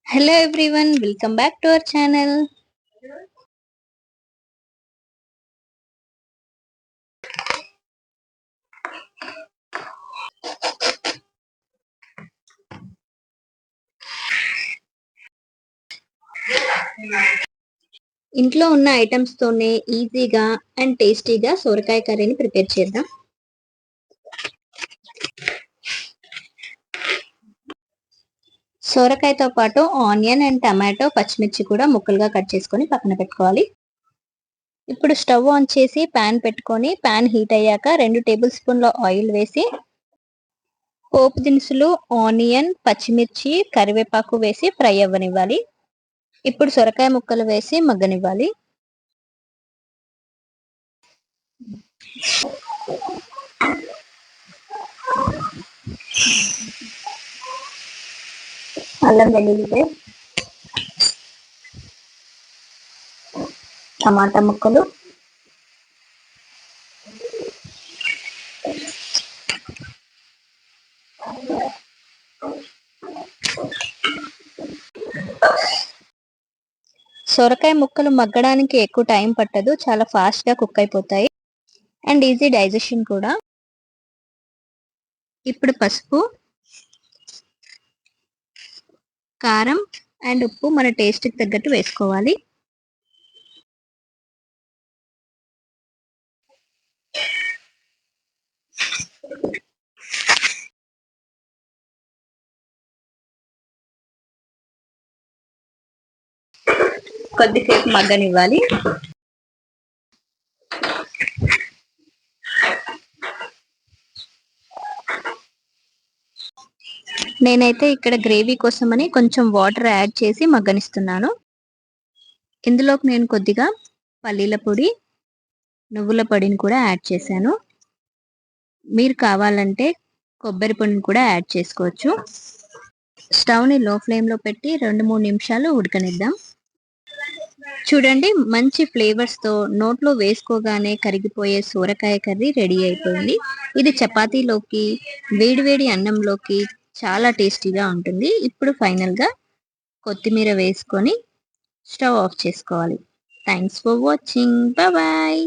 Hello everyone, welcome back to our channel. ఇంట్లో ఉన్న items తోనే ఈజీగా అండ్ టేస్టీగా సొరకాయ కర్రీని ప్రిపేర్ చేద్దాం. సొరకాయతో పాటు ఆనియన్ అండ్ టమాటో పచ్చిమిర్చి కూడా ముక్కలుగా కట్ చేసుకొని పక్కన పెట్టుకోవాలి. ఇప్పుడు స్టవ్ ఆన్ చేసి పాన్ పెట్టుకొని పాన్ హీట్ అయ్యాక 2 టేబుల్ స్పూన్ల ఆయిల్ వేసి పోపు దినుసులు, ఆనియన్, పచ్చిమిర్చి, కరివేపాకు వేసి ఫ్రై అవ్వనివ్వాలి. ఇప్పుడు సొరకాయ ముక్కలు వేసి మగ్గనివ్వాలి. అల్లం వెల్లుల్లి పేస్ట్, టమాటా ముక్కలు, సొరకాయ ముక్కలు మగ్గడానికి ఎక్కువ టైం పట్టదు, చాలా ఫాస్ట్ గా కుక్ అయిపోతాయి అండ్ ఈజీ డైజెషన్ కూడా. ఇప్పుడు పసుపు, కారం అండ్ ఉప్పు మన టేస్ట్ కి తగ్గట్టు వేసుకోవాలి. కొద్దిసేపు మగ్గనివ్వాలి. నేనైతే ఇక్కడ గ్రేవీ కోసమని కొంచెం వాటర్ యాడ్ చేసి మగ్గనిస్తున్నాను. ఇందులోకి నేను కొద్దిగా పల్లీల పొడి, నువ్వుల పొడిని కూడా యాడ్ చేశాను. మీరు కావాలంటే కొబ్బరి పొడిని కూడా యాడ్ చేసుకోవచ్చు. స్టవ్ని లో ఫ్లేమ్లో పెట్టి 2-3 నిమిషాలు ఉడకనిద్దాం. చూడండి, మంచి ఫ్లేవర్స్తో నోట్లో వేసుకోగానే కరిగిపోయే సొరకాయ కర్రీ రెడీ అయిపోయింది. ఇది చపాతీలోకి, వేడివేడి అన్నంలోకి చాలా టేస్టీగా ఉంటుంది. ఇప్పుడు ఫైనల్గా కొత్తిమీర వేసుకొని స్టవ్ ఆఫ్ చేసుకోవాలి. Thanks for watching. బాయ్.